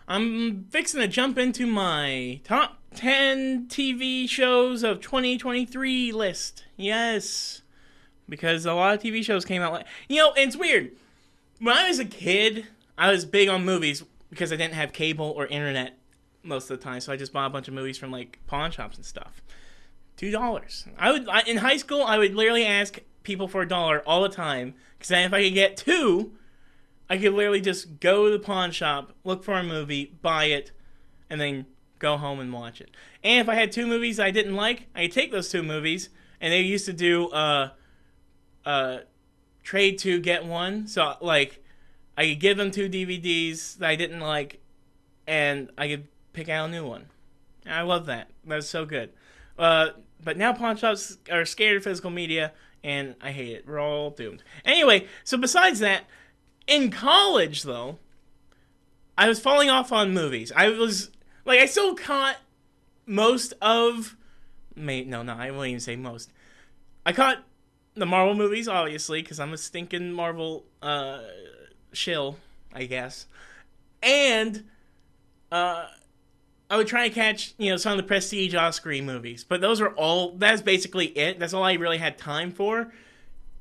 I'm fixing to jump into my top 10 TV shows of 2023 list. Yes, because a lot of TV shows came out like. It's weird. When I was a kid, I was big on movies because I didn't have cable or internet most of the time, so I just bought a bunch of movies from like pawn shops and stuff. $2. In high school, I would literally ask people for $1 all the time because then if I could get two, I could literally just go to the pawn shop, look for a movie, buy it, and then go home and watch it. And if I had two movies I didn't like, I could take those two movies, and they used to do trade two, get one. So, like, I could give them two DVDs that I didn't like, and I could pick out a new one. And I love that. That was so good. But now pawn shops are scared of physical media, and I hate it. We're all doomed. Anyway, so besides that, in college, though, I was falling off on movies. I still caught most of. I won't even say most. I caught the Marvel movies, obviously, because I'm a stinking Marvel shill, I guess. And I would try to catch, some of the prestige Oscar movies. But that's basically it. That's all I really had time for.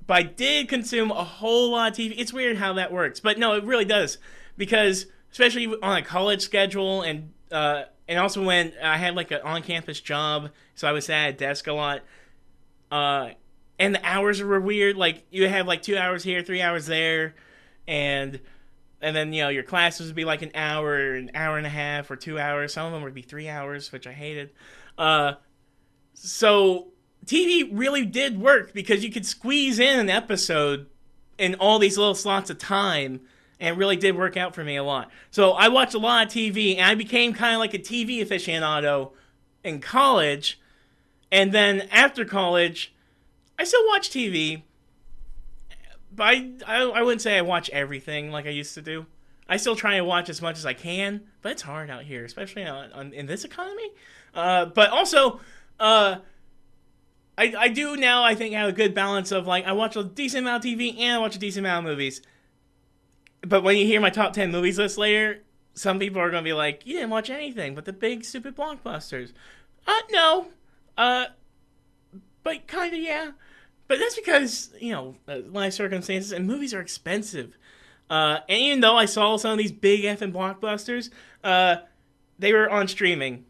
But I did consume a whole lot of TV. It's weird how that works. But no, it really does. Because, especially on a college schedule and also when I had like an on-campus job, so I was sat at a desk a lot. And the hours were weird. Like, you have like 2 hours here, 3 hours there. And then, your classes would be like an hour and a half, or 2 hours. Some of them would be 3 hours, which I hated. So TV really did work because you could squeeze in an episode in all these little slots of time, and it really did work out for me a lot. So I watched a lot of TV, and I became kind of like a TV aficionado in college. And then after college, I still watch TV, but I wouldn't say I watch everything like I used to do. I still try to watch as much as I can, but it's hard out here, especially in this economy. But also, I do now, I think, have a good balance of, like, I watch a decent amount of TV and I watch a decent amount of movies. But when you hear my top 10 movies list later, some people are going to be like, you didn't watch anything but the big, stupid blockbusters. No. But kind of, yeah. But that's because, life circumstances, and movies are expensive. And even though I saw some of these big effing blockbusters, they were on streaming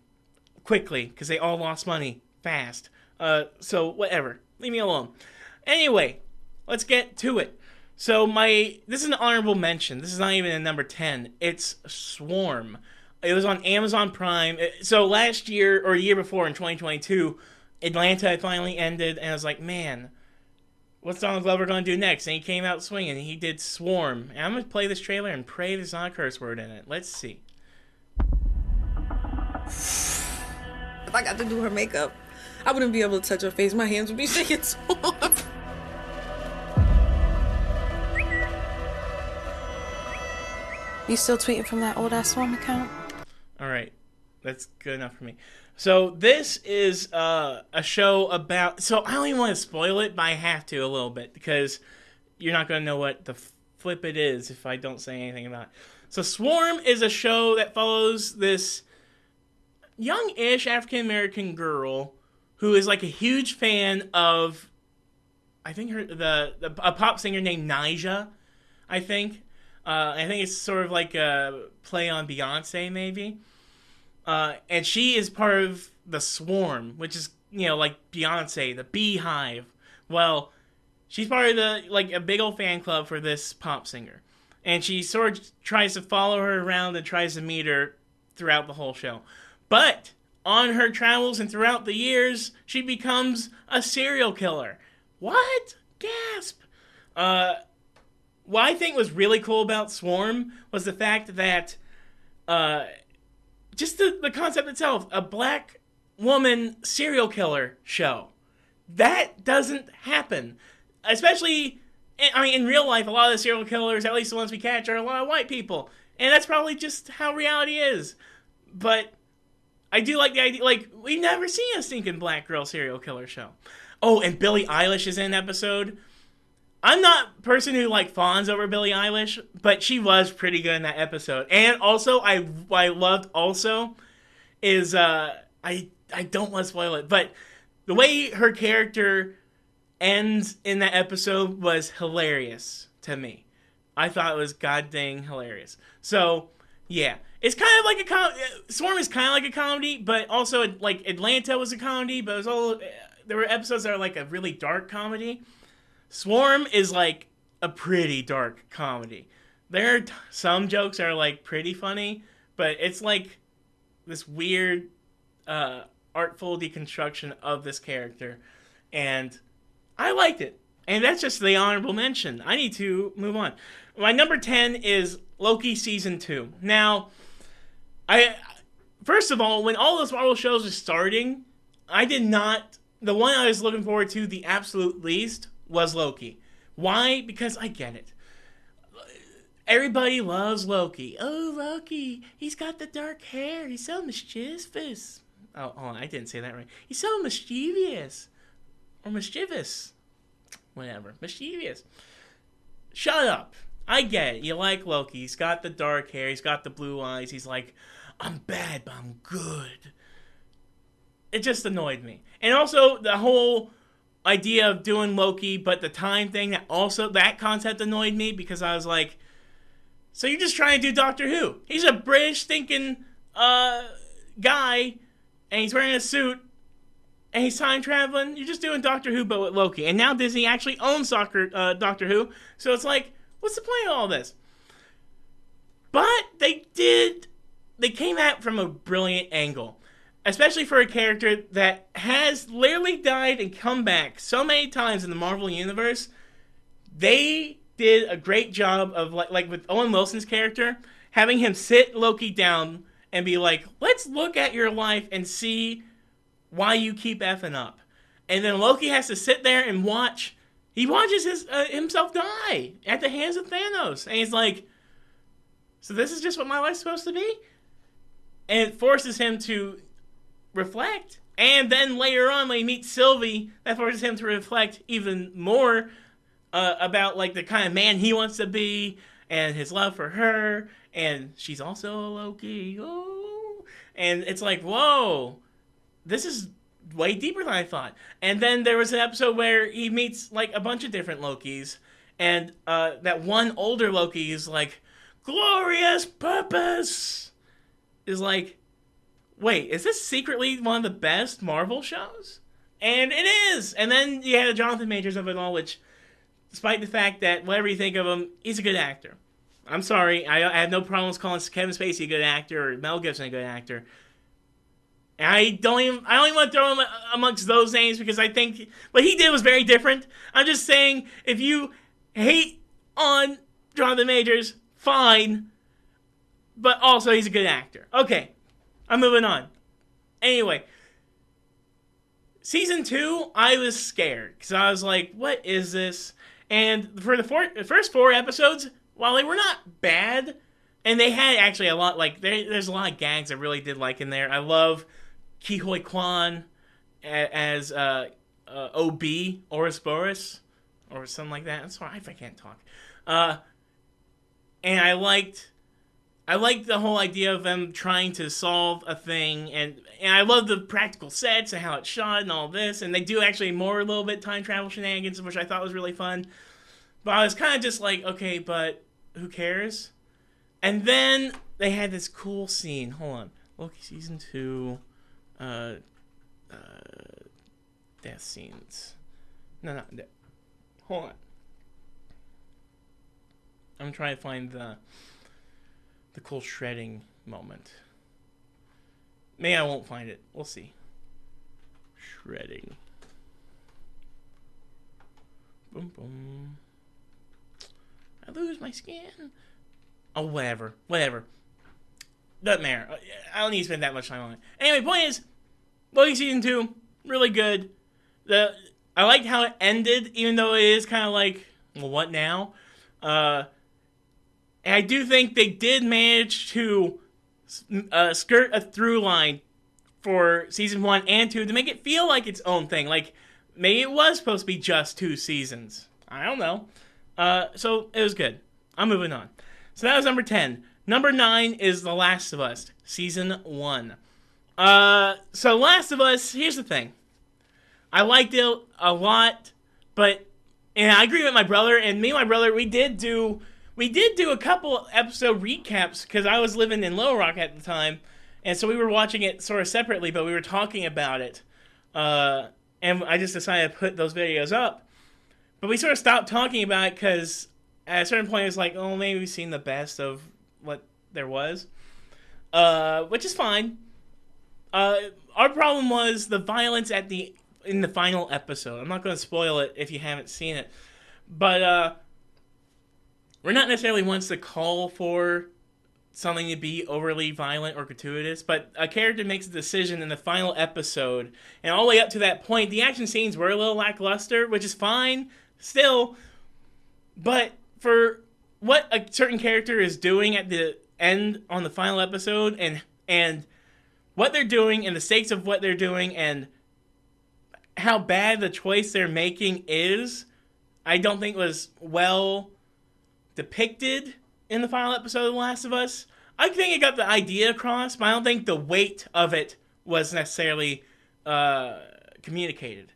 quickly because they all lost money fast. So whatever. Leave me alone. Anyway, let's get to it. So this is an honorable mention. This is not even a number 10. It's Swarm. It was on Amazon Prime. So last year, or a year before in 2022, Atlanta had finally ended, and I was like, man, what's Donald Glover going to do next? And he came out swinging. He did Swarm. And I'm going to play this trailer and pray there's not a curse word in it. Let's see. If I got to do her makeup, I wouldn't be able to touch her face. My hands would be shaking so hard. You still tweeting from that old-ass Swarm account? All right. That's good enough for me. So this is a show about... So I don't even want to spoil it, but I have to a little bit because you're not going to know what the flip it is if I don't say anything about it. So Swarm is a show that follows this young-ish African-American girl who is like a huge fan of, I think a pop singer named Nyjah, I think. I think it's sort of like a play on Beyonce, maybe. And she is part of the Swarm, which is, like Beyonce, the Beehive. Well, she's part of a big old fan club for this pop singer. And she sort of tries to follow her around and tries to meet her throughout the whole show. But on her travels and throughout the years, she becomes a serial killer. What? Gasp. What I think was really cool about Swarm was the fact that just the concept itself, a black woman serial killer show. That doesn't happen. Especially, in real life, a lot of the serial killers, at least the ones we catch, are a lot of white people. And that's probably just how reality is. But I do like the idea, like, we never seen a stinking black girl serial killer show. Oh, and Billie Eilish is in an episode. I'm not a person who like fawns over Billie Eilish, but she was pretty good in that episode. And also, I loved also is I don't want to spoil it, but the way her character ends in that episode was hilarious to me. I thought it was god dang hilarious. So yeah, it's kind of like Swarm is kind of like a comedy, but also like Atlanta was a comedy, but it was all there were episodes that are like a really dark comedy. Swarm is like a pretty dark comedy. There are some jokes that are like pretty funny, but it's like this weird, artful deconstruction of this character, and I liked it. And that's just the honorable mention. I need to move on. My number 10 is Loki season 2. Now, I first of all, when all those Marvel shows are starting, I did not. The one I was looking forward to the absolute least was Loki. Why? Because I get it. Everybody loves Loki. Oh, Loki. He's got the dark hair. He's so mischievous. Oh, hold on. I didn't say that right. He's so mischievous. Or mischievous. Whatever. Mischievous. Shut up. I get it. You like Loki. He's got the dark hair. He's got the blue eyes. He's like, I'm bad, but I'm good. It just annoyed me. And also, the whole idea of doing Loki, but the time thing, that concept annoyed me because I was like, so you're just trying to do Doctor Who. He's a British thinking guy, and he's wearing a suit, and he's time traveling. You're just doing Doctor Who, but with Loki. And now Disney actually owns Doctor Who, so it's like, what's the point of all this? But they came at it from a brilliant angle. Especially for a character that has literally died and come back so many times in the Marvel Universe. They did a great job of, like with Owen Wilson's character, having him sit Loki down and be like, let's look at your life and see why you keep effing up. And then Loki has to sit there and watch. He watches himself die at the hands of Thanos. And he's like, so this is just what my life's supposed to be? And it forces him to reflect. And then later on, when he meets Sylvie, that forces him to reflect even more about like the kind of man he wants to be and his love for her. And she's also a Loki. Oh. And it's like, whoa, this is way deeper than I thought. And then there was an episode where he meets like a bunch of different Lokis. And that one older Loki is like, glorious purpose. Is like, wait, is this secretly one of the best Marvel shows? And it is! And then you had the Jonathan Majors of it all, which, despite the fact that whatever you think of him, he's a good actor. I'm sorry, I have no problems calling Kevin Spacey a good actor or Mel Gibson a good actor. And I don't even want to throw him amongst those names because I think what he did was very different. I'm just saying, if you hate on Jonathan Majors, fine. But also, he's a good actor. Okay. I'm moving on. Anyway, season 2, I was scared because I was like, "What is this?" And for the first 4 episodes, while they were not bad, and they had actually a lot there's a lot of gags I really did like in there. I love Ke Huy Quan as OB Ouroboros or something like that. I'm sorry if I can't talk. And I liked the whole idea of them trying to solve a thing, and I love the practical sets and how it's shot and all this, and they do actually more a little bit time travel shenanigans, which I thought was really fun. But I was kind of just like, okay, but who cares? And then they had this cool scene. Hold on. Loki season 2, death scenes. No. Hold on. I'm trying to find the cool shredding moment. Maybe I won't find it. We'll see. Shredding. Boom, boom. I lose my skin. Oh, whatever. Doesn't matter. I don't need to spend that much time on it. Anyway, point is, Loki season 2, really good. I liked how it ended, even though it is kind of like, well, what now? And I do think they did manage to skirt a through line for season 1 and 2 to make it feel like its own thing. Like, maybe it was supposed to be just 2 seasons. I don't know. So it was good. I'm moving on. So that was number 10. Number 9 is The Last of Us, Season 1. So Last of Us, here's the thing. I liked it a lot, but and I agree with my brother, and me and my brother, we did do a couple episode recaps, because I was living in Little Rock at the time, and so we were watching it sort of separately, but we were talking about it. And I just decided to put those videos up. But we sort of stopped talking about it because at a certain point it's like, oh, maybe we've seen the best of what there was. Which is fine. Our problem was the violence in the final episode. I'm not going to spoil it if you haven't seen it. But we're not necessarily ones to call for something to be overly violent or gratuitous, but a character makes a decision in the final episode, and all the way up to that point, the action scenes were a little lackluster, which is fine, still, but for what a certain character is doing at the end on the final episode, and what they're doing, and the stakes of what they're doing, and how bad the choice they're making is, I don't think was well depicted in the final episode of The Last of Us. I think it got the idea across, but I don't think the weight of it was necessarily communicated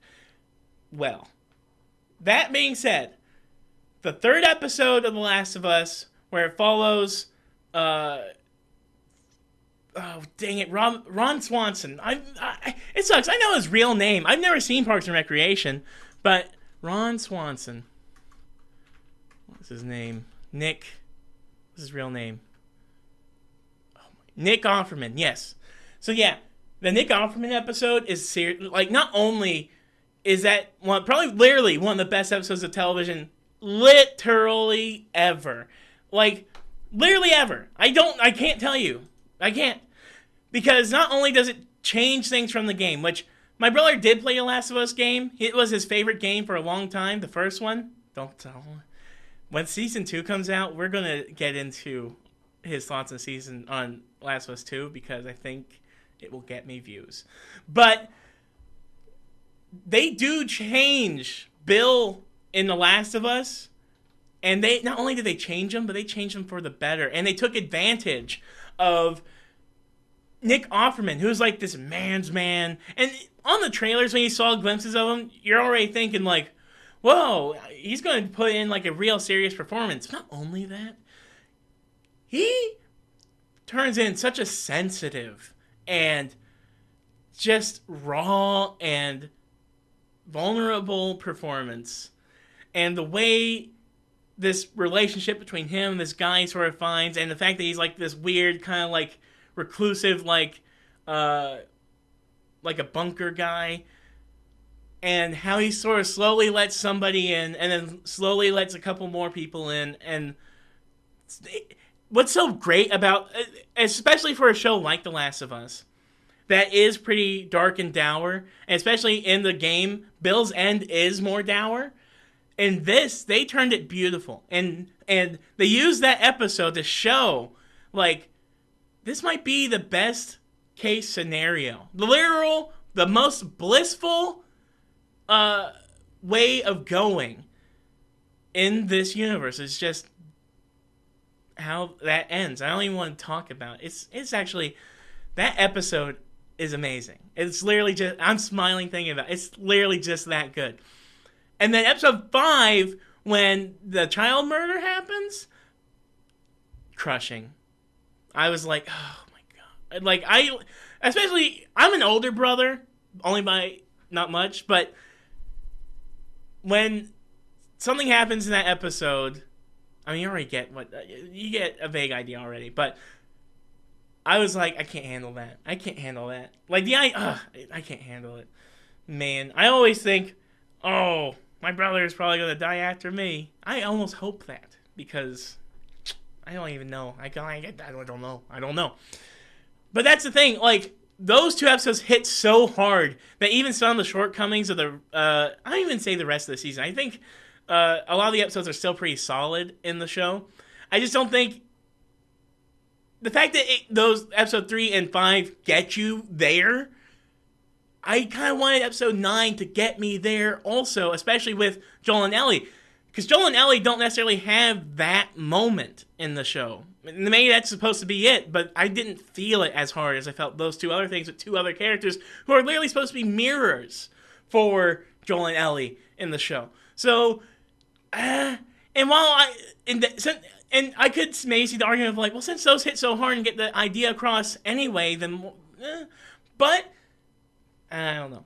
well. That being said, the third episode of The Last of Us, where it follows, oh dang it, Ron Swanson. It sucks. I know his real name. I've never seen Parks and Recreation, but Ron Swanson. What's his name? Nick. What's his real name? Nick Offerman, yes. So yeah, the Nick Offerman episode is like, not only is that probably literally one of the best episodes of television literally ever. Like, literally ever. I can't tell you. I can't. Because not only does it change things from the game, which my brother did play a Last of Us game. It was his favorite game for a long time, the first one. Don't tell him. When season 2 comes out, we're gonna get into his thoughts on Last of Us 2, because I think it will get me views. But they do change Bill in The Last of Us, and they not only did they change him, but they changed him for the better, and they took advantage of Nick Offerman, who's like this man's man. And on the trailers, when you saw glimpses of him, you're already thinking like, whoa, he's going to put in like a real serious performance. Not only that, he turns in such a sensitive and just raw and vulnerable performance. And the way this relationship between him and this guy sort of finds, and the fact that he's like this weird kind of like reclusive, like a bunker guy, and how he sort of slowly lets somebody in, and then slowly lets a couple more people in. And what's so great about, especially for a show like The Last of Us, that is pretty dark and dour, and especially in the game, Bill's end is more dour. In this, they turned it beautiful, and they used that episode to show, like, this might be the best case scenario, the most blissful way of going in this universe. Is just how that ends. I don't even want to talk about it. It's actually, that episode is amazing. It's literally just, I'm smiling thinking about it. It's literally just that good. And then episode 5, when the child murder happens, crushing. I was like, oh my god. Like, I'm an older brother, only by not much, but when something happens in that episode, I mean, you get a vague idea already, but I was like, I can't handle that. Like, I can't handle it. Man, I always think, oh, my brother is probably going to die after me. I almost hope that, because I don't even know. I don't know. But that's the thing. Like, those 2 episodes hit so hard that even some of the shortcomings of I don't even say the rest of the season. I think a lot of the episodes are still pretty solid in the show. I just don't think the fact that those episode 3 and 5 get you there. I kind of wanted episode 9 to get me there also, especially with Joel and Ellie. because Joel and Ellie don't necessarily have that moment in the show. Maybe that's supposed to be it, but I didn't feel it as hard as I felt those two other things with two other characters who are literally supposed to be mirrors for Joel and Ellie in the show. So, and while and I could maybe see the argument of like, well, since those hit so hard and get the idea across anyway, then, but I don't know.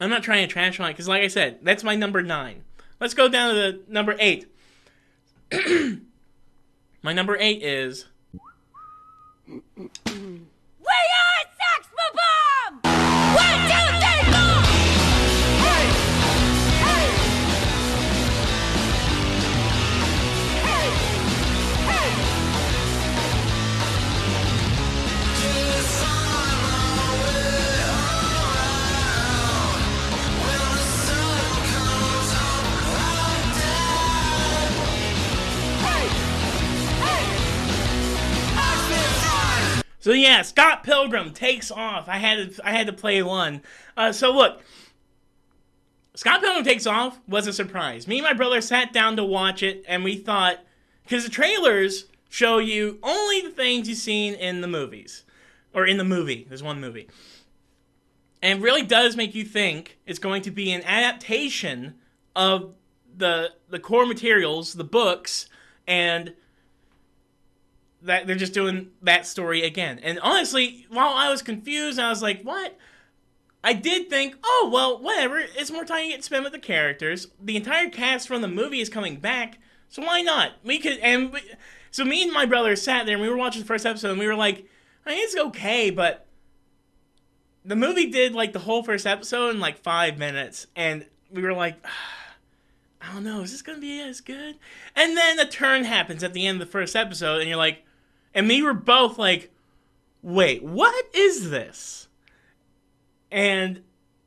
I'm not trying to trash on it because, like I said, that's my number 9. Let's go down to the number 8. My number 8 is. We are Sex Bomb! 1, 2, 3, 4! Hey! Hey! Hey! So yeah, Scott Pilgrim takes off. I had to play one. So look, Scott Pilgrim Takes Off was a surprise. Me and my brother sat down to watch it, and we thought, because the trailers show you only the things you've seen in the movies, or in the movie. There's one movie, and it really does make you think it's going to be an adaptation of the core materials, the books, and that they're just doing that story again. And honestly, while I was confused, I was like, what? I did think, oh, well, whatever. It's more time you get to spend with the characters. The entire cast from the movie is coming back, so why not? So me and my brother sat there, and we were watching the first episode, and we were like, I mean, it's okay, but the movie did, like, the whole first episode in, like, 5 minutes, and we were like, I don't know, is this going to be as good? And then a turn happens at the end of the first episode, and you're like, and we were both like, wait, what is this? And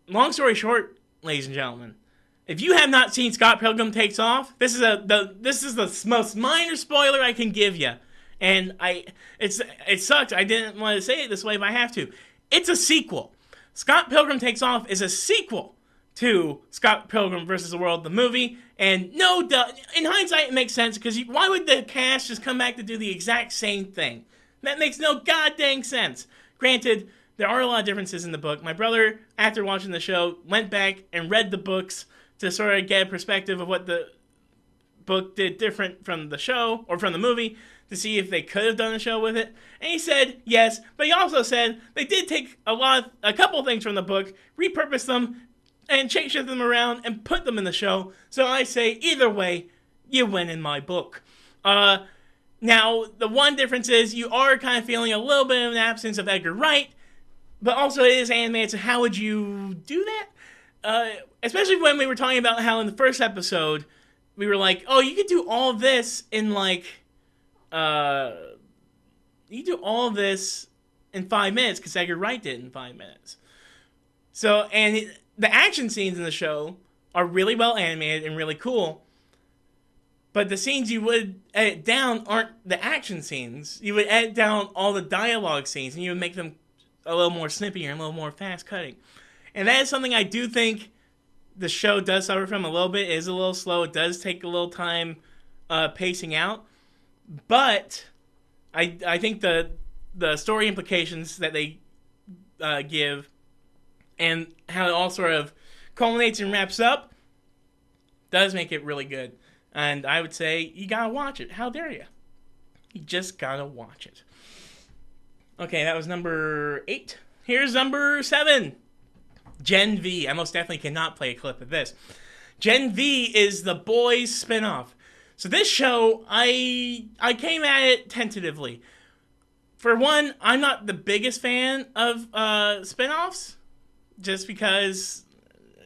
long story short, ladies and gentlemen, if you have not seen Scott Pilgrim Takes Off, this is the most minor spoiler I can give you. And it sucks. I didn't want to say it this way, but I have to. It's a sequel. Scott Pilgrim Takes Off is a sequel to Scott Pilgrim vs. the World, the movie, and no doubt, in hindsight, it makes sense, because why would the cast just come back to do the exact same thing? That makes no goddamn sense. Granted, there are a lot of differences in the book. My brother, after watching the show, went back and read the books to sort of get a perspective of what the book did different from the show, or from the movie, to see if they could have done a show with it. And he said yes, but he also said they did take a couple things from the book, repurpose them, and shift them around and put them in the show. So I say, either way, you win in my book. Now, the one difference is you are kind of feeling a little bit of an absence of Edgar Wright, but also it is animated, so how would you do that? Especially when we were talking about how in the first episode, we were like, oh, you could do all this in like, you do all this in 5 minutes, because Edgar Wright did it in 5 minutes. So, and the action scenes in the show are really well animated and really cool, but the scenes you would edit down aren't the action scenes. You would edit down all the dialogue scenes, and you would make them a little more snippier and a little more fast-cutting. And that is something I do think the show does suffer from a little bit. It is a little slow. It does take a little time pacing out. But I think the story implications that they give and how it all sort of culminates and wraps up does make it really good. And I would say, you gotta watch it. How dare you? You just gotta watch it. Okay, that was number 8. Here's number 7. Gen V. I most definitely cannot play a clip of this. Gen V is the Boys spinoff. So this show, I came at it tentatively. For one, I'm not the biggest fan of spinoffs, just because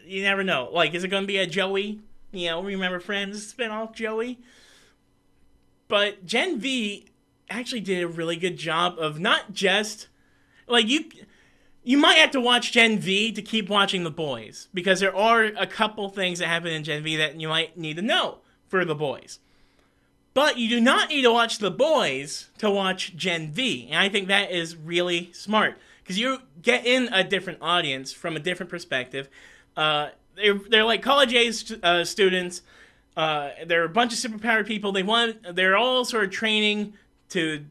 you never know. Like, is it going to be a Joey? You know, Remember Friends spinoff Joey? But Gen V actually did a really good job of not just, like, you might have to watch Gen V to keep watching The Boys, because there are a couple things that happen in Gen V that you might need to know for The Boys. But you do not need to watch The Boys to watch Gen V, and I think that is really smart, because you get in a different audience from a different perspective. They're like college-age students There are a bunch of superpowered people. They're all sort of training to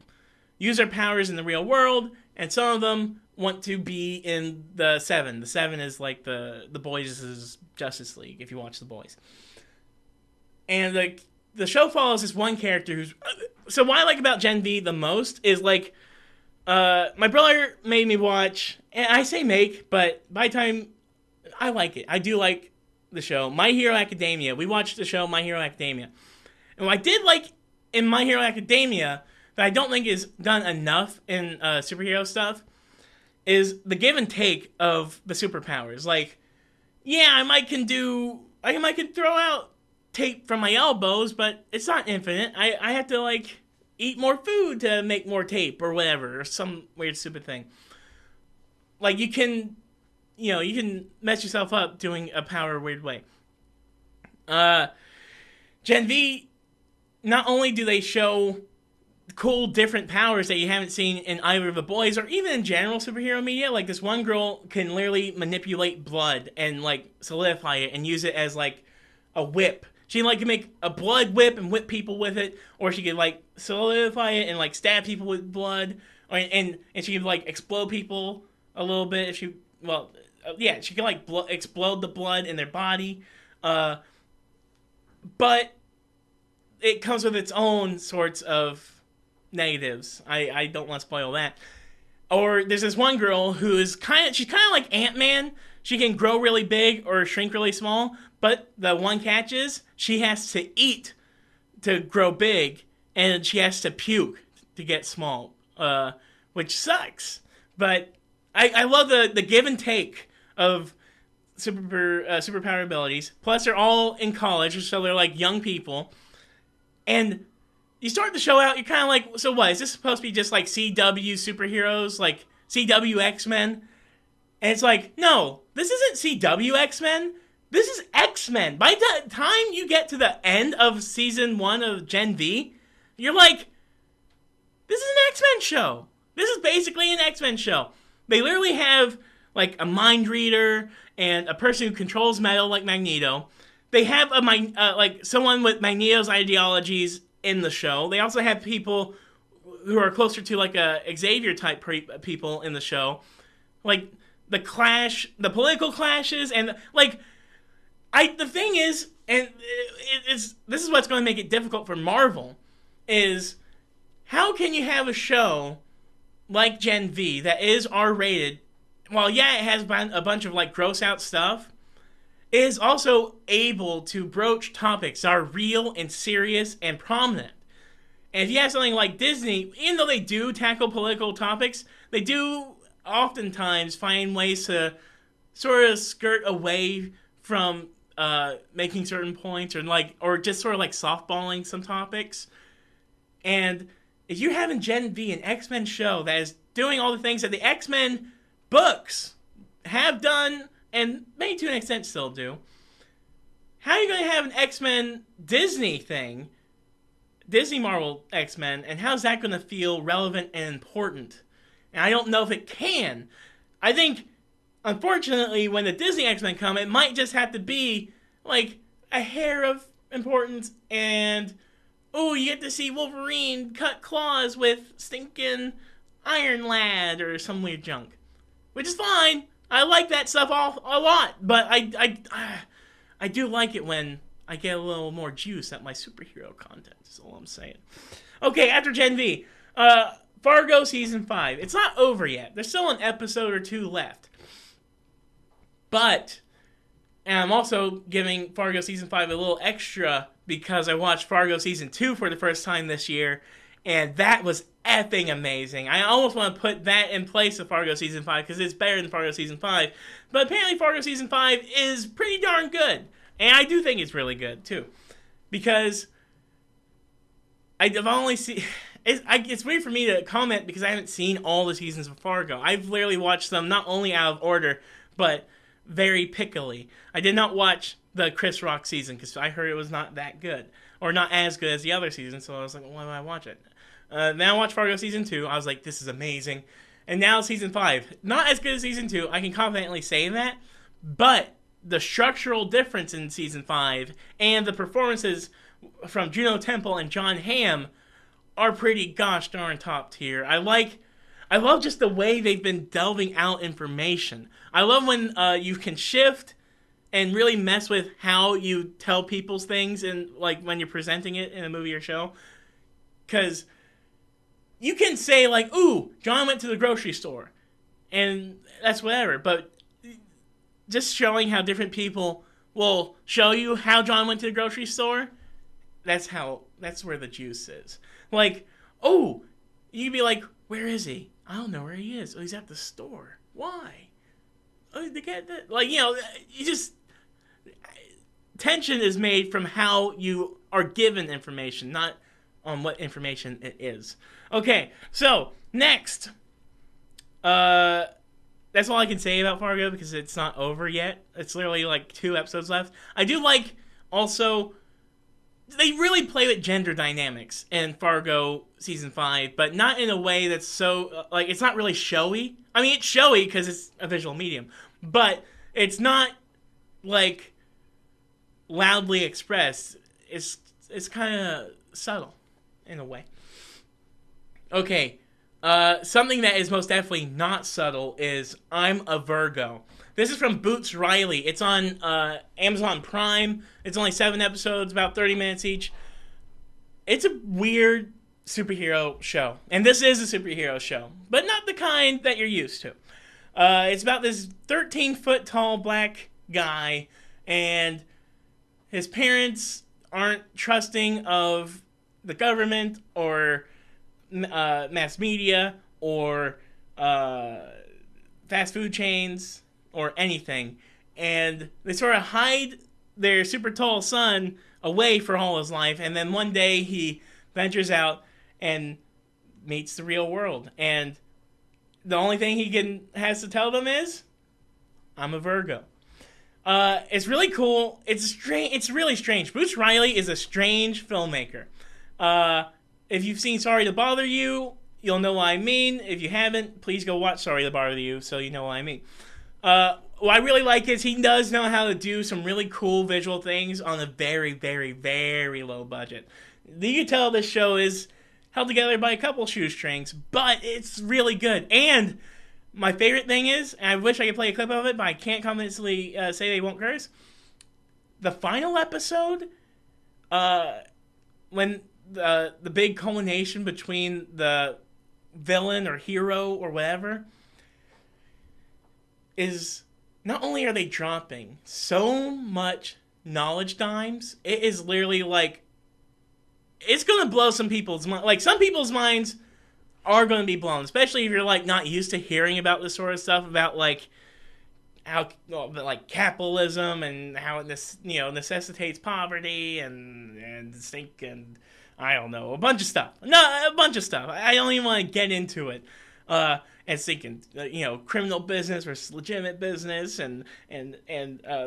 use their powers in the real world, and some of them want to be in the Seven. The Seven is like the boys' Justice League, if you watch The Boys. And the show follows this one character who's... So what I like about Gen V the most is, like, my brother made me watch, and I say make, but by the time... I like it. I do like the show. My Hero Academia. We watched the show My Hero Academia. And what I did like in My Hero Academia that I don't think is done enough in superhero stuff is the give and take of the superpowers. Like, yeah, I can throw out tape from my elbows, but it's not infinite. I have to, like, eat more food to make more tape or whatever, or some weird stupid thing. Like, you can mess yourself up doing a power weird way. Gen V, not only do they show cool different powers that you haven't seen in either of the boys or even in general superhero media, like this one girl can literally manipulate blood and, like, solidify it and use it as, like, a whip. She can, like, make a blood whip and whip people with it, or she could, like, solidify it and, like, stab people with blood, and she could, like, explode people a little bit if she, well, yeah, she can, like, explode the blood in their body, but it comes with its own sorts of negatives. I don't want to spoil that. Or there's this one girl she's kind of like Ant-Man. She can grow really big or shrink really small, but the one catch is she has to eat to grow big, and she has to puke to get small, which sucks. But I love the give and take of superpower abilities. Plus, they're all in college, so they're like young people. And you start the show out, you're kind of like, so what? Is this supposed to be just like CW superheroes, like CW X-Men? And it's like, no, this isn't CW X-Men. This is X-Men. By the time you get to the end of season 1 of Gen V, you're like, this is an X-Men show. This is basically an X-Men show. They literally have, like, a mind reader and a person who controls metal like Magneto. They have someone with Magneto's ideologies in the show. They also have people who are closer to, like, a Xavier type people in the show. Like, the political clashes, and, like, the thing is, and this is what's going to make it difficult for Marvel, is how can you have a show like Gen V that is R-rated, while, yeah, it has a bunch of, like, gross out stuff, is also able to broach topics that are real and serious and prominent. And if you have something like Disney, even though they do tackle political topics, they do oftentimes find ways to sort of skirt away from making certain points, or just sort of like softballing some topics. And if you're having Gen V, an X-Men show that is doing all the things that the X-Men books have done, and maybe to an extent still do, how are you going to have an X-Men Disney thing, Disney Marvel X-Men, and how's that going to feel relevant and important? And I don't know if it can. I think, unfortunately, when the Disney X-Men come, it might just have to be, like, a hair of importance, and, oh, you get to see Wolverine cut claws with stinking Iron Lad or some weird junk. Which is fine. I like that stuff a lot, but I do like it when I get a little more juice at my superhero content, is all I'm saying. Okay, after Gen V, Fargo Season 5. It's not over yet. There's still an episode or 2 left. But, and I'm also giving Fargo Season 5 a little extra because I watched Fargo Season 2 for the first time this year, and that was effing amazing. I almost want to put that in place of Fargo Season 5 because it's better than Fargo Season 5. But apparently Fargo Season 5 is pretty darn good. And I do think it's really good, too. Because I've only seen... It's weird for me to comment because I haven't seen all the seasons of Fargo. I've literally watched them not only out of order, but very pickily. I did not watch the Chris Rock season because I heard it was not that good. Or not as good as the other season, so I was like, well, why would I watch it? Then I watched Fargo Season 2. I was like, this is amazing. And now Season 5. Not as good as Season 2. I can confidently say that. But the structural difference in season 5 and the performances from Juno Temple and John Hamm are pretty gosh darn top tier. I love just the way they've been delving out information. I love when you can shift and really mess with how you tell people's things, and like when you're presenting it in a movie or show. Because you can say like, ooh, John went to the grocery store. And that's whatever. But just showing how different people will show you how John went to the grocery store, that's where the juice is. Like, oh, you'd be like, where is he? I don't know where he is. Oh, he's at the store. Why? Oh, they get that. Like, you know, you just... Tension is made from how you are given information, not on what information it is. Okay, so, next. That's all I can say about Fargo because it's not over yet. It's literally like 2 episodes left. I do like, also... They really play with gender dynamics in Fargo Season 5, but not in a way that's so... like, it's not really showy. I mean, it's showy because it's a visual medium. But it's not, like, loudly expressed. It's kind of subtle, in a way. Okay, something that is most definitely not subtle is I'm a Virgo. This is from Boots Riley. It's on Amazon Prime. It's only 7 episodes, about 30 minutes each. It's a weird superhero show. And this is a superhero show, but not the kind that you're used to. It's about this 13-foot-tall black guy, and his parents aren't trusting of the government or mass media or fast food chains or anything, and they sort of hide their super tall son away for all his life, and then one day he ventures out and meets the real world, and the only thing he has to tell them is, I'm a Virgo. It's really cool. It's really strange. Bruce Riley is a strange filmmaker. If you've seen Sorry to Bother You, you'll know what I mean. If you haven't, please go watch Sorry to Bother You so you know what I mean. What I really like is he does know how to do some really cool visual things on a very, very, very low budget. You can tell this show is held together by a couple shoestrings, but it's really good. And my favorite thing is, and I wish I could play a clip of it, but I can't confidently say they won't curse. The final episode, when the big culmination between the villain or hero or whatever is, not only are they dropping so much knowledge dimes, it is literally like, it's gonna blow some people's minds. Like, some people's minds are gonna be blown, especially if you're like not used to hearing about this sort of stuff, about like how like capitalism and how it necessitates poverty and stink and I don't know, a bunch of stuff. I don't even want to get into it. And thinking, criminal business versus legitimate business, and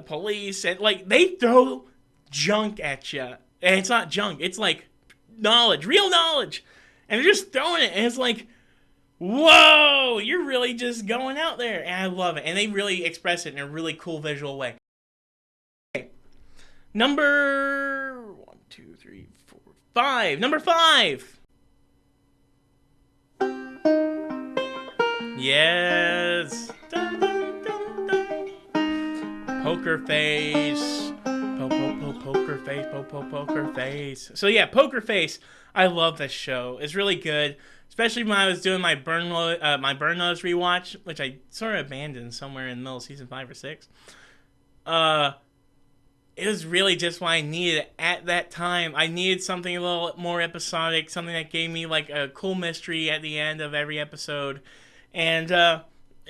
police, and like they throw junk at you, and it's not junk, it's like knowledge, real knowledge, and they're just throwing it, and it's like, whoa, you're really just going out there, and I love it, and they really express it in a really cool visual way. Okay. Number 5. Number 5. Yes. Dun, dun, dun, dun. Poker Face. Poker Face. Poker Face. So yeah, Poker Face. I love this show. It's really good, especially when I was doing my Burn Notice rewatch, which I sort of abandoned somewhere in the middle of season 5 or 6. It was really just what I needed at that time. I needed something a little more episodic, something that gave me like a cool mystery at the end of every episode. And it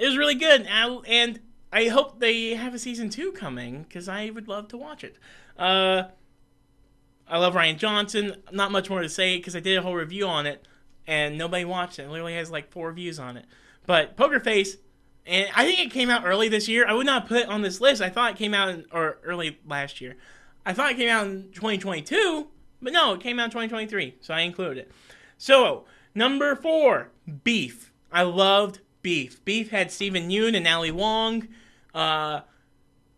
was really good. And I hope they have a season 2 coming, because I would love to watch it. I love Rian Johnson. Not much more to say, because I did a whole review on it, and nobody watched it. It literally has like 4 views on it. But Poker Face, and I think it came out early this year. I would not put it on this list. I thought it came out early last year. I thought it came out in 2022, but no, it came out in 2023, so I included it. So, number 4, Beef. I loved Beef. Beef had Steven Yeun and Ali Wong.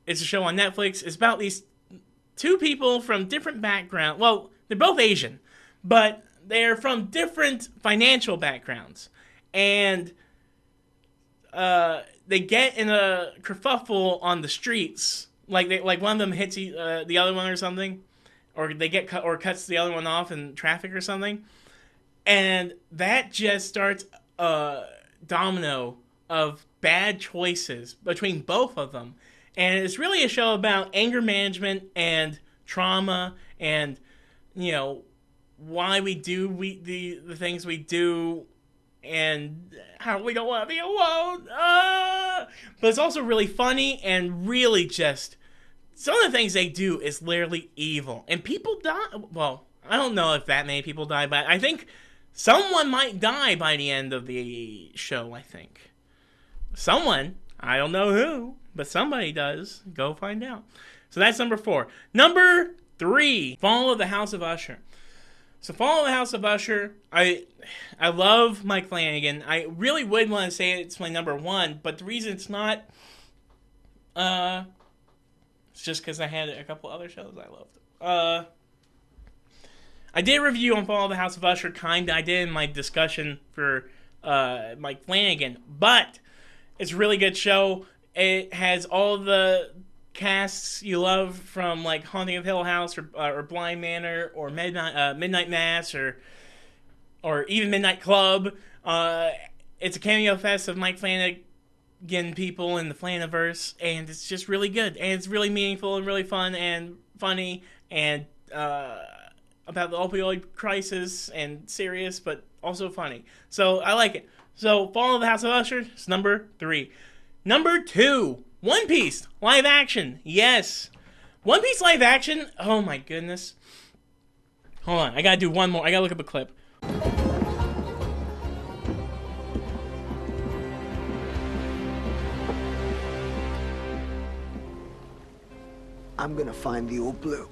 It It's a show on Netflix. It's about these two people from different backgrounds. Well, they're both Asian, but they're from different financial backgrounds. And they get in a kerfuffle on the streets. Like one of them hits the other one or something. Or they get cut or cuts the other one off in traffic or something. And that just starts a domino of bad choices between both of them. And it's really a show about anger management and trauma and, you know, why we do the things we do and how we don't want to be alone. But it's also really funny and really just... Some of the things they do is literally evil. And people die... Well, I don't know if that many people die, but I think someone might die by the end of the show, I think. Someone. I don't know who, but somebody does. Go find out. So that's number 4. Number 3, Fall of the House of Usher. So Fall of the House of Usher, I love Mike Flanagan. I really would want to say it's my number 1, but the reason it's not... It's just because I had a couple other shows I loved. I did a review on Fall of the House of Usher, kinda. I did in my discussion for Mike Flanagan. But it's a really good show. It has all the casts you love from like Haunting of Hill House or Blind Manor or Midnight Mass or even Midnight Club. It's a cameo fest of Mike Flanagan people in the Flaniverse, and it's just really good, and it's really meaningful and really fun and funny and about the opioid crisis and serious, but also funny. So I like it. So Fall of the House of Usher is number 3. Number 2, One Piece live action. Yes, One Piece live action. Oh my goodness. Hold on, I gotta do one more. I gotta look up a clip. I'm gonna find the old blue.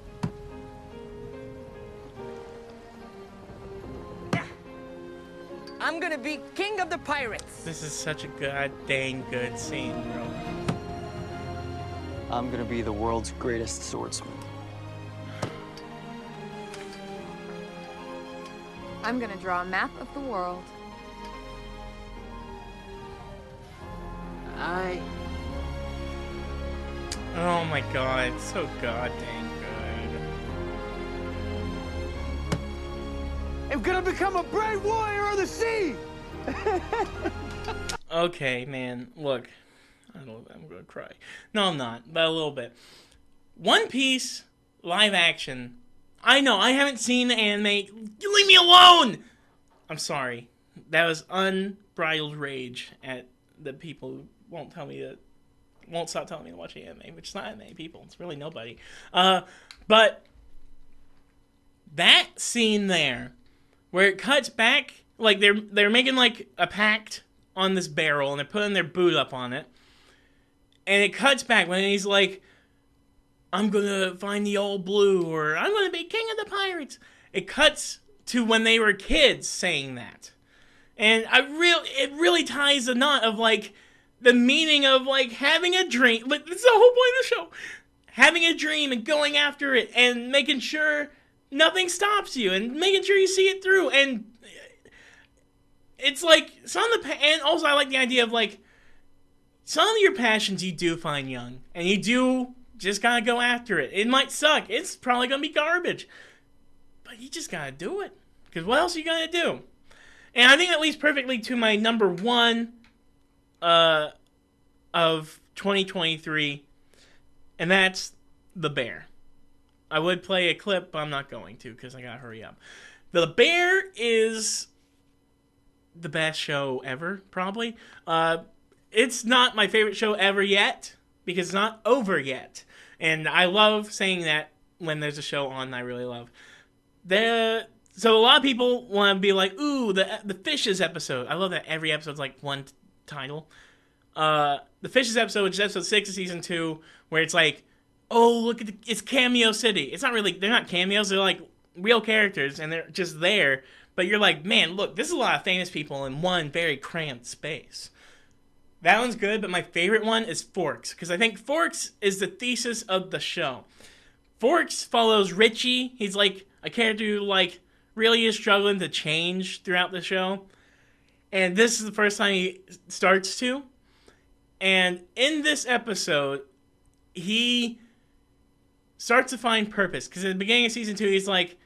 I'm gonna be king of the pirates. This is such a god dang good scene, bro. I'm gonna be the world's greatest swordsman. I'm gonna draw a map of the world. Oh my god, it's so god dang good. I'm gonna become a brave warrior of the sea! Okay, man, look. I don't know if I'm gonna cry. No, I'm not, but a little bit. One Piece live action. I know, I haven't seen the anime. You leave me alone! I'm sorry. That was unbridled rage at the people who won't stop telling me to watch anime, which is not that many people. It's really nobody. But that scene there, where it cuts back, like they're making like a pact on this barrel, and they're putting their boot up on it, and it cuts back when he's like, "I'm gonna find the old blue," or "I'm gonna be king of the pirates." It cuts to when they were kids saying that, and it really ties the knot of like the meaning of like having a dream. But it's the whole point of the show. Having a dream and going after it and making sure nothing stops you and making sure you see it through. And it's like some of the and also I like the idea of like some of your passions you do find young and you do just gotta go after it. It might suck. It's probably gonna be garbage, but you just gotta do it. Because what else are you gonna do? And I think that leads perfectly to my number 1 of 2023, and that's The Bear. I would play a clip, but I'm not going to because I gotta hurry up. The Bear is the best show ever, probably. It's not my favorite show ever yet because it's not over yet, and I love saying that when there's a show on I really love. So a lot of people want to be like, ooh, the Fishes episode. I love that every episode's like one title. The Fishes episode, which is episode 6 of season 2, where it's like, oh, look at it's Cameo City. It's not really, they're not cameos, they're like real characters, and they're just there. But you're like, man, look, this is a lot of famous people in one very cramped space. That one's good, but my favorite one is Forks, because I think Forks is the thesis of the show. Forks follows Richie. He's like a character who like really is struggling to change throughout the show. And this is the first time he starts to. And in this episode, he starts to find purpose. Because at the beginning of season 2, he's like,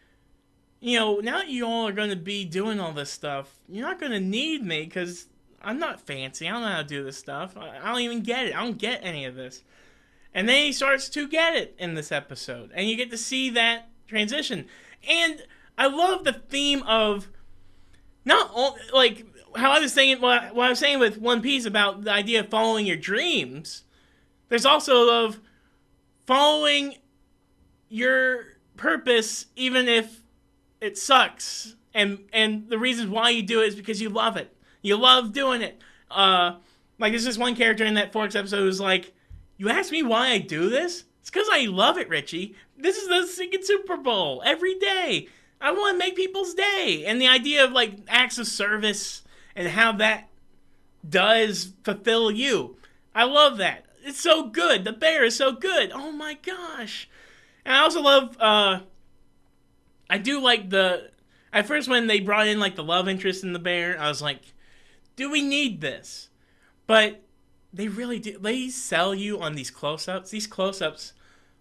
you know, now that you all are going to be doing all this stuff, you're not going to need me because I'm not fancy. I don't know how to do this stuff. I don't even get it. I don't get any of this. And then he starts to get it in this episode. And you get to see that transition. And I love the theme of not all, like how I was saying, what I was saying with One Piece about the idea of following your dreams. There's also of following your purpose even if it sucks. And the reasons why you do it is because you love it. You love doing it. Like there's this one character in that Forks episode who's like, you ask me why I do this? It's because I love it, Richie. This is the singing Super Bowl every day. I want to make people's day. And the idea of like acts of service and how that does fulfill you. I love that. It's so good. The bear is so good. Oh my gosh. And I also love, I do like at first when they brought in like the love interest in the bear, I was like, do we need this? But they really do. They sell you on these close-ups. These close-ups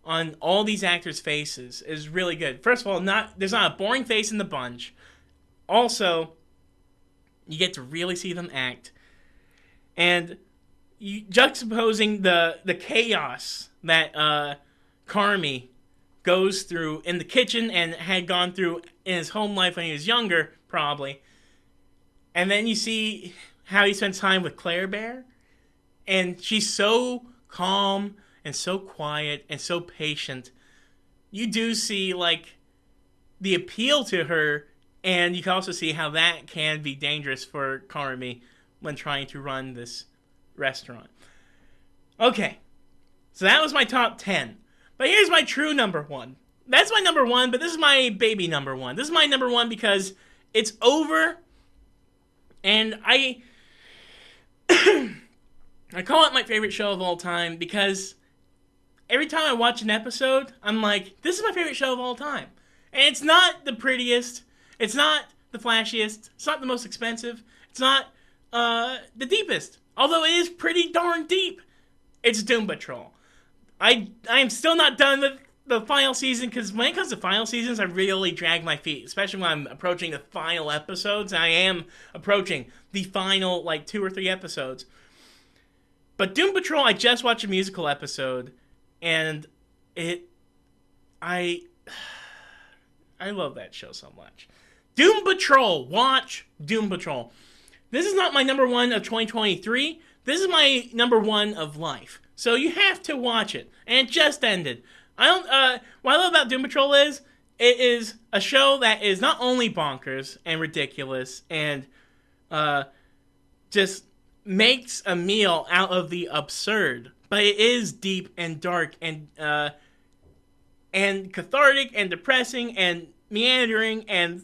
on all these actors' faces is really good. First of all, there's not a boring face in the bunch. Also, you get to really see them act. And juxtaposing the chaos that Carmy goes through in the kitchen and had gone through in his home life when he was younger, probably. And then you see how he spends time with Claire Bear. And she's so calm and so quiet and so patient. You do see, like, the appeal to her, and you can also see how that can be dangerous for Carmy when trying to run this restaurant. Okay, so that was my top 10. But here's my true number 1. That's my number 1, but this is my baby number 1. This is my number 1 because it's over, and I call it my favorite show of all time because every time I watch an episode, I'm like, this is my favorite show of all time. And it's not the prettiest. It's not the flashiest. It's not the most expensive. It's not the deepest. Although it is pretty darn deep. It's Doom Patrol. I am still not done with the final season because when it comes to final seasons, I really drag my feet. Especially when I'm approaching the final episodes. And I am approaching the final, like, 2 or 3 episodes. But Doom Patrol, I just watched a musical episode, and I love that show so much. Doom Patrol, watch Doom Patrol. This is not my number 1 of 2023. This is my number 1 of life. So you have to watch it, and it just ended. What I love about Doom Patrol is it is a show that is not only bonkers and ridiculous and just makes a meal out of the absurd, but it is deep and dark and cathartic and depressing and meandering and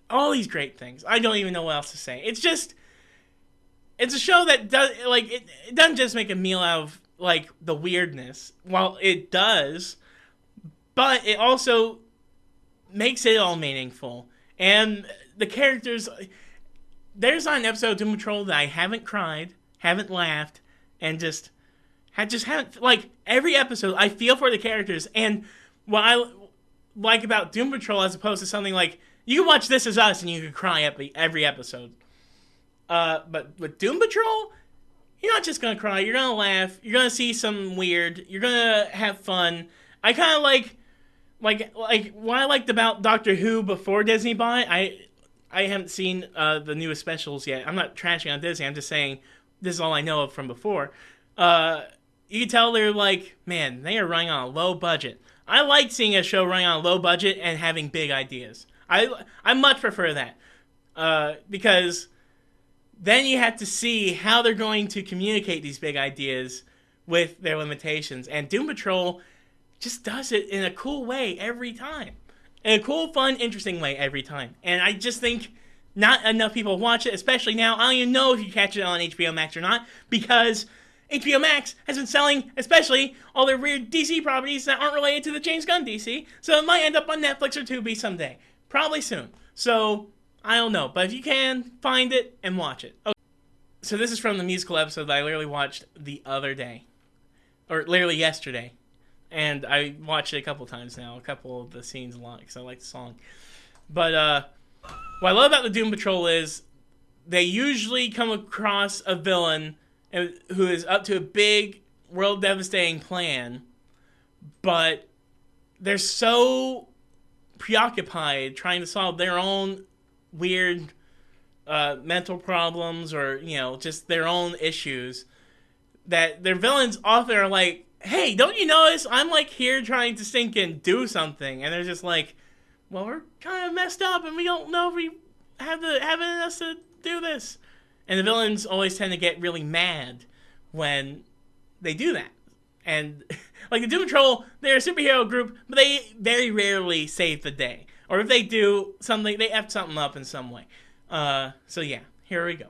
all these great things. I don't even know what else to say. It's a show that does like it doesn't just make a meal out of like the weirdness. Well, it does, but it also makes it all meaningful. And the characters, there's not an episode of Doom Patrol that I haven't cried, haven't laughed, and just haven't, like, every episode I feel for the characters. And what I like about Doom Patrol as opposed to something like, you can watch This Is Us and you can cry every episode. But with Doom Patrol, you're not just gonna cry, you're gonna laugh, you're gonna see some weird, you're gonna have fun. I kind of like what I liked about Doctor Who before Disney bought it. I haven't seen the newest specials yet. I'm not trashing on Disney, I'm just saying this is all I know of from before. You can tell they're like, man, they are running on a low budget. I like seeing a show running on a low budget and having big ideas. I much prefer that. Because then you have to see how they're going to communicate these big ideas with their limitations. And Doom Patrol just does it in a cool way every time. In a cool, fun, interesting way every time. And I just think not enough people watch it, especially now. I don't even know if you catch it on HBO Max or not, because HBO Max has been selling, especially, all their weird DC properties that aren't related to the James Gunn DC, so it might end up on Netflix or Tubi someday. Probably soon. So, I don't know, but if you can, find it and watch it. Okay. So this is from the musical episode that I literally watched the other day. Or literally yesterday. And I watched it a couple times now, a couple of the scenes a lot, because I like the song. But, what I love about the Doom Patrol is they usually come across a villain who is up to a big, world-devastating plan, but they're so preoccupied trying to solve their own weird mental problems or, just their own issues that their villains often are like, hey, don't you notice I'm, here trying to stinking do something? And they're just like, well, we're kind of messed up and we don't know if we have it in us to do this. And the villains always tend to get really mad when they do that. And, the Doom Patrol, they're a superhero group, but they very rarely save the day. Or if they do something, they F something up in some way. So yeah, here we go.